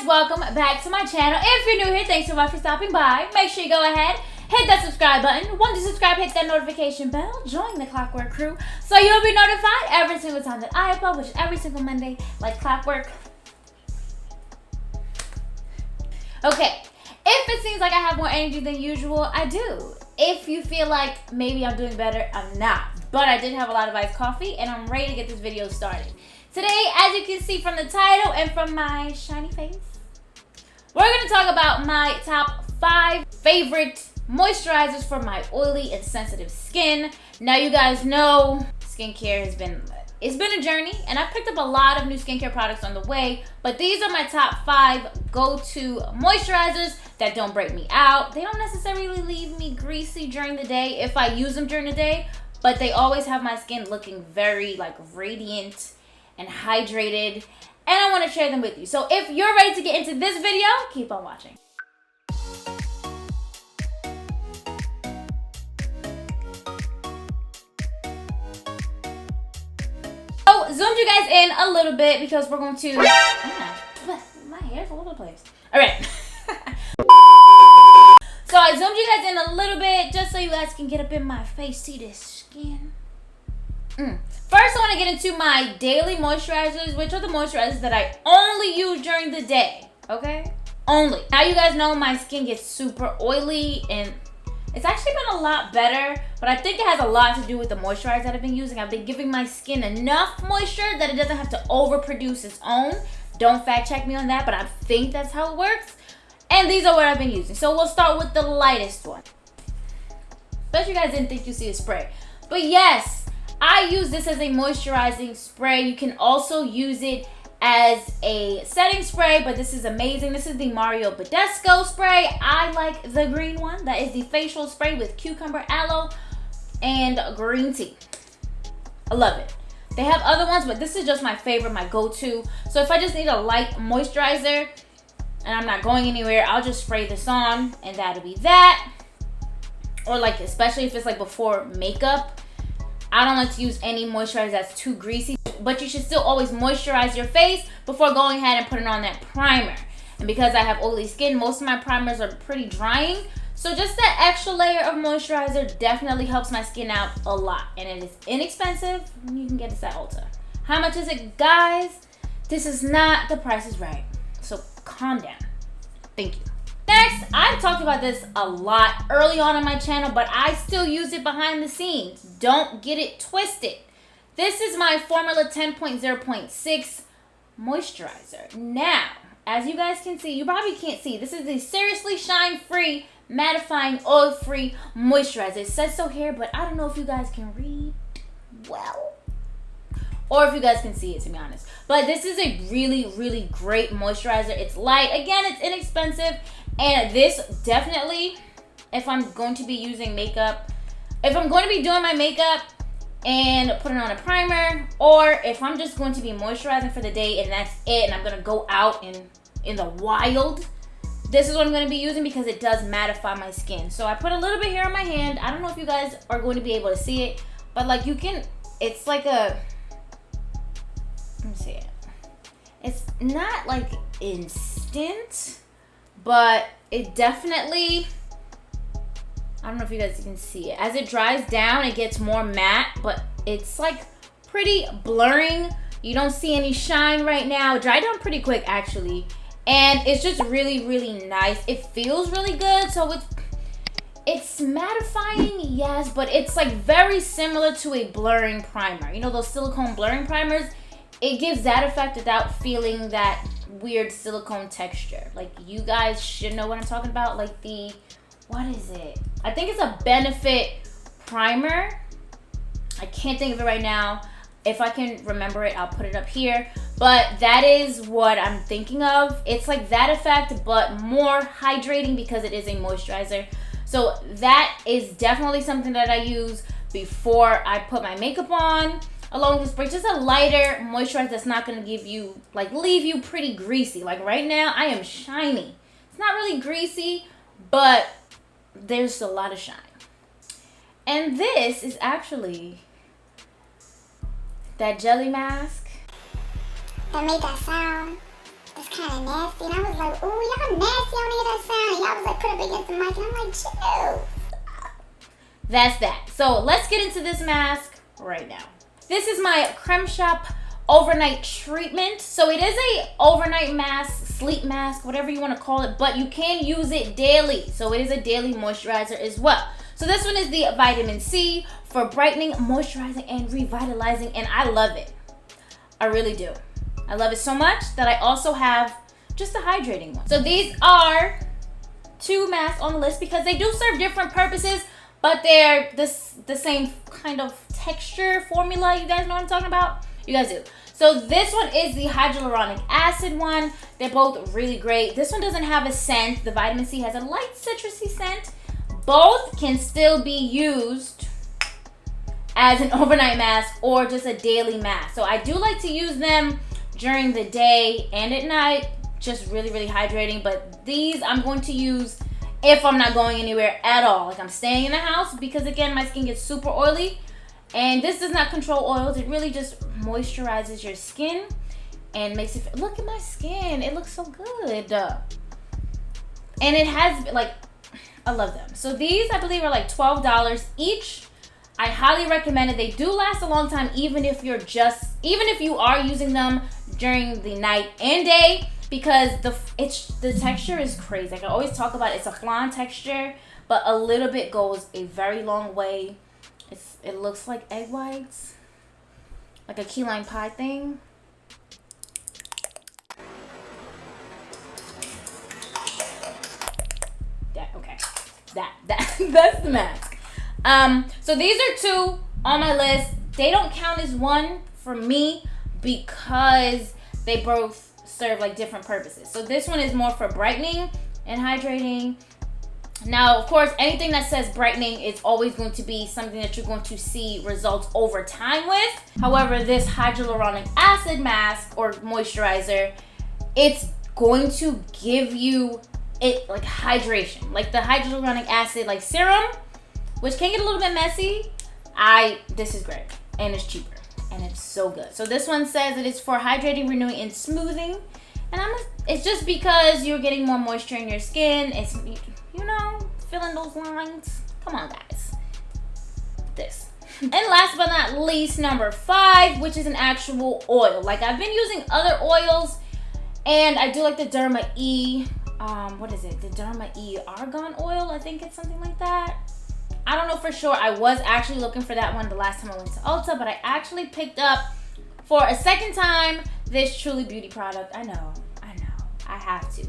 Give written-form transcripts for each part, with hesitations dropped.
guys, welcome back to my channel. If you're new here, thanks so much for stopping by. Make sure you go ahead, hit that subscribe button. Once you subscribe, hit that notification bell. Join the Clockwork crew so you'll be notified every single time that I upload, which is every single Monday, like clockwork. Okay, if it seems like I have more energy than usual, I do. If you feel like maybe I'm doing better, I'm not. But I did have a lot of iced coffee and I'm ready to get this video started. Today, as you can see from the title and from my shiny face, we're going to talk about my top 5 favorite moisturizers for my oily and sensitive skin. Now, you guys know skincare has been a journey, and I've picked up a lot of new skincare products on the way, but these are my top 5 go-to moisturizers that don't break me out. They don't necessarily leave me greasy during the day if I use them during the day, but they always have my skin looking very radiant and hydrated, and I want to share them with you. So if you're ready to get into this video, keep on watching. So zoomed you guys in a little bit because we're going to my hair's all over the place. All right. So I zoomed you guys in a little bit just so you guys can get up in my face, see this skin. First, I want to get into my daily moisturizers, which are the moisturizers that I only use during the day, okay? Only. Now, you guys know my skin gets super oily, and it's actually been a lot better, but I think it has a lot to do with the moisturizer that I've been using. I've been giving my skin enough moisture that it doesn't have to overproduce its own. Don't fact check me on that, but I think that's how it works. And these are what I've been using. So we'll start with the lightest one. Bet you guys didn't think you see a spray. But yes, I use this as a moisturizing spray. You can also use it as a setting spray, but this is amazing. This is the Mario Badescu spray. I like the green one. That is the facial spray with cucumber, aloe, and green tea. I love it. They have other ones, but this is just my favorite, my go-to. So if I just need a light moisturizer and I'm not going anywhere, I'll just spray this on and that'll be that. Or especially if it's before makeup, I don't like to use any moisturizer that's too greasy, but you should still always moisturize your face before going ahead and putting on that primer. And because I have oily skin, most of my primers are pretty drying. So just that extra layer of moisturizer definitely helps my skin out a lot. And it is inexpensive. You can get this at Ulta. How much is it, guys? This is not The Price is Right. So calm down. Thank you. Next, I've talked about this a lot early on my channel, but I still use it behind the scenes. Don't get it twisted. This is my Formula 10.0.6 moisturizer. Now, as you guys can see, you probably can't see, this is the Seriously Shine Free Mattifying Oil Free Moisturizer. It says so here, but I don't know if you guys can read well, or if you guys can see it, to be honest. But this is a really, really great moisturizer. It's light. Again, it's inexpensive. And this definitely, if I'm going to be using makeup, if I'm going to be doing my makeup and putting on a primer, or if I'm just going to be moisturizing for the day and that's it, and I'm going to go out in the wild, this is what I'm going to be using because it does mattify my skin. So I put a little bit here on my hand. I don't know if you guys are going to be able to see it, but you can, it's like a, let me see it. It's not instant, but it definitely, I don't know if you guys can see it. As it dries down, it gets more matte, but it's pretty blurring. You don't see any shine right now. It dried down pretty quick, actually. And it's just really, really nice. It feels really good. So it's mattifying, yes, but it's very similar to a blurring primer. You know those silicone blurring primers? It gives that effect without feeling that weird silicone texture. You guys should know what I'm talking about. What is it? I think it's a Benefit primer. I can't think of it right now. If I can remember it, I'll put it up here. But that is what I'm thinking of. It's that effect, but more hydrating because it is a moisturizer. So that is definitely something that I use before I put my makeup on. Along with spray, just a lighter moisturizer that's not going to give you, leave you pretty greasy. Right now, I am shiny. It's not really greasy, but there's a lot of shine. And this is actually that jelly mask. That made that sound. It's kind of nasty. And I was like, ooh, y'all nasty on here, that sound. And y'all was like, put it up against the mic. And I'm like, chill. That's that. So let's get into this mask right now. This is my Cashapp overnight treatment. So it is a overnight mask, sleep mask, whatever you want to call it, but you can use it daily. So it is a daily moisturizer as well. So this one is the vitamin C for brightening, moisturizing, and revitalizing, and I love it. I really do. I love it so much that I also have just a hydrating one. So these are 2 masks on the list because they do serve different purposes, but they're the same kind of texture formula. You guys know what I'm talking about? You guys do. So this one is the hyaluronic acid one. They're both really great. This one doesn't have a scent. The vitamin C has a light citrusy scent. Both can still be used as an overnight mask or just a daily mask. So I do like to use them during the day and at night, just really, really hydrating. But these I'm going to use if I'm not going anywhere at all. Like I'm staying in the house because again, my skin gets super oily. And this does not control oils. It really just moisturizes your skin and makes it, look at my skin. It looks so good. And it has, like, I love them. So these, I believe, are like $12 each. I highly recommend it. They do last a long time, even if you are using them during the night and day, because the texture is crazy. Like I always talk about, it's a flan texture, but a little bit goes a very long way. It looks like egg whites, like a key lime pie thing. That's the mask. So these are 2 on my list. They don't count as one for me because they both serve like different purposes. So this one is more for brightening and hydrating. Now, of course, anything that says brightening is always going to be something that you're going to see results over time with. However, this hyaluronic acid mask or moisturizer, it's going to give you it like hydration. Like the hyaluronic acid, like serum, which can get a little bit messy. This is great and it's cheaper and it's so good. So this one says that it's for hydrating, renewing, and smoothing. And it's just because you're getting more moisture in your skin. It's, you know, filling those lines. Come on, guys. This. And last but not least, number 5, which is an actual oil. Like I've been using other oils, and I do like the ARiiE. What is it? The ARiiE argan oil. I think it's something like that. I don't know for sure. I was actually looking for that one the last time I went to Ulta, but I actually picked up for a second time this Truly Beauty product. I know. I have to.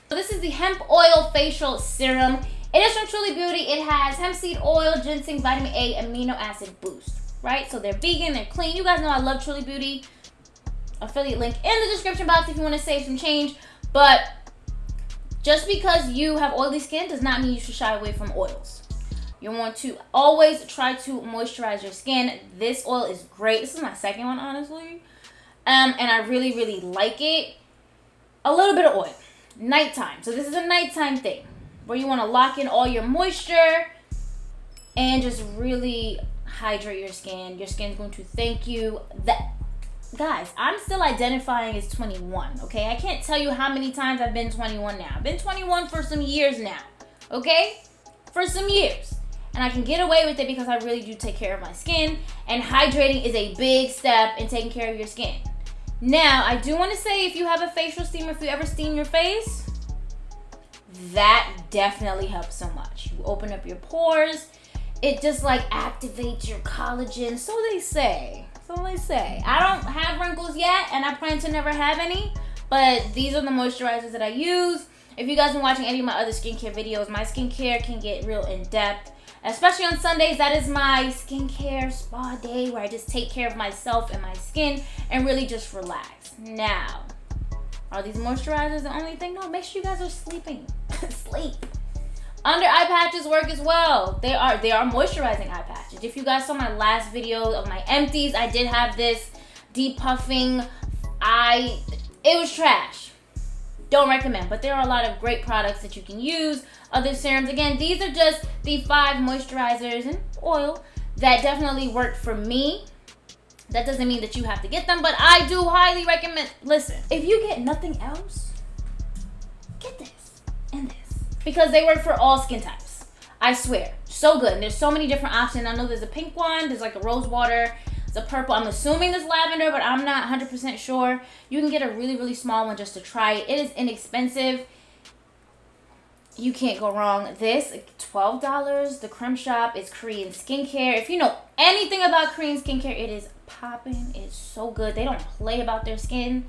So this is the Hemp Oil Facial Serum. It is from Truly Beauty. It has hemp seed oil, ginseng, vitamin A, amino acid boost, right? So they're vegan, they're clean. You guys know I love Truly Beauty. Affiliate link in the description box if you want to save some change. But just because you have oily skin does not mean you should shy away from oils. You want to always try to moisturize your skin. This oil is great. This is my second one, honestly. And I really, really like it. A little bit of oil. Nighttime. So this is a nighttime thing where you want to lock in all your moisture and just really hydrate your skin. Your skin's going to thank you. Guys, I'm still identifying as 21, okay? I can't tell you how many times I've been 21 now. I've been 21 for some years now, okay? For some years. And I can get away with it because I really do take care of my skin. And hydrating is a big step in taking care of your skin. Now, I do want to say if you have a facial steam, if you ever steam your face, that definitely helps so much. You open up your pores. It just like activates your collagen. So they say. I don't have wrinkles yet, and I plan to never have any. But these are the moisturizers that I use. If you guys have been watching any of my other skincare videos, my skincare can get real in-depth. Especially on Sundays, that is my skincare spa day where I just take care of myself and my skin and really just relax. Now, are these moisturizers the only thing? No, make sure you guys are sleeping. Sleep. Under eye patches work as well. They are moisturizing eye patches. If you guys saw my last video of my empties, I did have this depuffing eye. It was trash. Don't recommend, but there are a lot of great products that you can use. Other serums, again, these are just the 5 moisturizers and oil that definitely work for me. That doesn't mean that you have to get them, but I do highly recommend. Listen, if you get nothing else, get this and this, because they work for all skin types. I swear, so good. And there's so many different options. I know there's a pink one, there's like a rose water, there's a purple. I'm assuming there's lavender, but I'm not 100% sure. You can get a really, really small one just to try it. It is inexpensive. You can't go wrong. This, $12. The Creme shop is Korean skincare. If you know anything about Korean skincare, it is popping. It's so good. They don't play about their skin.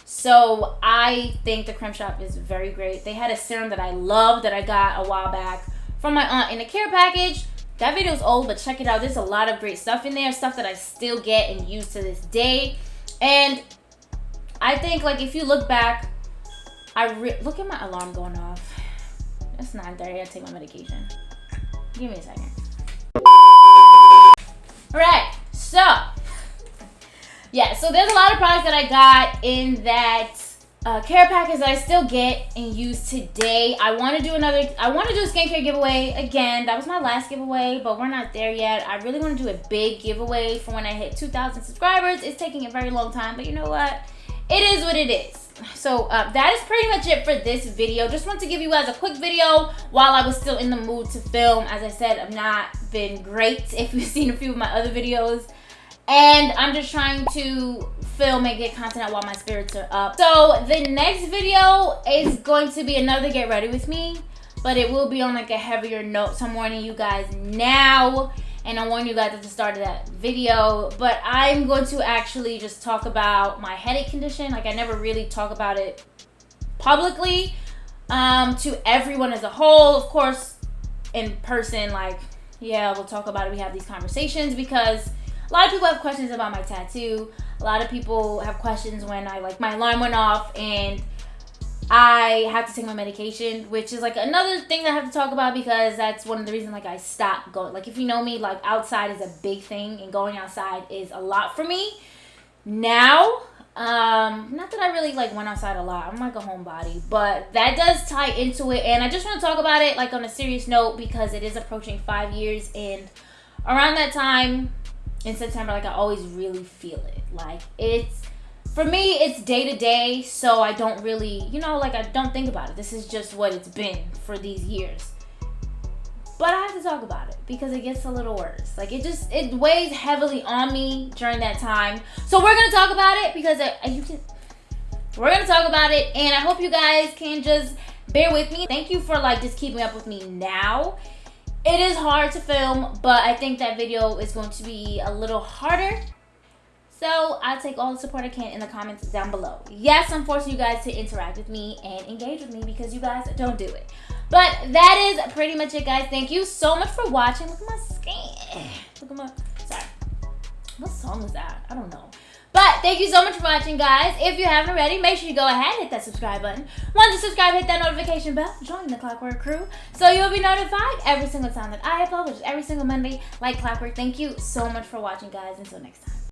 So I think the Creme shop is very great. They had a serum that I love that I got a while back from my aunt in a care package. That video is old, but check it out. There's a lot of great stuff in there. Stuff that I still get and use to this day. And I think, like, if you look back, look at my alarm going off. It's 9:30. I gotta take my medication. Give me a second. Alright, so yeah, so there's a lot of products that I got in that care package that I still get and use today. I want to do a skincare giveaway again. That was my last giveaway, but we're not there yet. I really want to do a big giveaway for when I hit 2,000 subscribers. It's taking a very long time, but you know what? It is what it is. So that is pretty much it for this video. Just want to give you guys a quick video while I was still in the mood to film. As I said, I've not been great if you've seen a few of my other videos. And I'm just trying to film and get content out while my spirits are up. So the next video is going to be another get ready with me, but it will be on like a heavier note. So I'm warning you guys now, and I'm warning you guys at the start of that video. But I'm going to actually just talk about my headache condition. Like, I never really talk about it publicly to everyone as a whole. Of course, in person, like, yeah, we'll talk about it. We have these conversations because a lot of people have questions about my tattoo. A lot of people have questions when my alarm went off and I have to take my medication, which is like another thing that I have to talk about because that's one of the reasons I stopped going. Like, if you know me, like, outside is a big thing and going outside is a lot for me now. Not that I really went outside a lot. I'm like a homebody, but that does tie into it. And I just want to talk about it on a serious note because it is approaching 5 years, and around that time in September, I always really feel it. For me, it's day to day, so I don't really, I don't think about it. This is just what it's been for these years. But I have to talk about it because it gets a little worse. It weighs heavily on me during that time. So we're going to talk about it because we're going to talk about it, and I hope you guys can just bear with me. Thank you for just keeping up with me now. It is hard to film, but I think that video is going to be a little harder. So I'll take all the support I can in the comments down below. Yes, I'm forcing you guys to interact with me and engage with me because you guys don't do it. But that is pretty much it, guys. Thank you so much for watching. Look at my skin. Look at my, sorry. What song is that? I don't know. But thank you so much for watching, guys. If you haven't already, make sure you go ahead and hit that subscribe button. Once you subscribe, hit that notification bell. Join the Clockwork crew so you'll be notified every single time that I upload, which is every single Monday, like clockwork. Thank you so much for watching, guys. Until next time.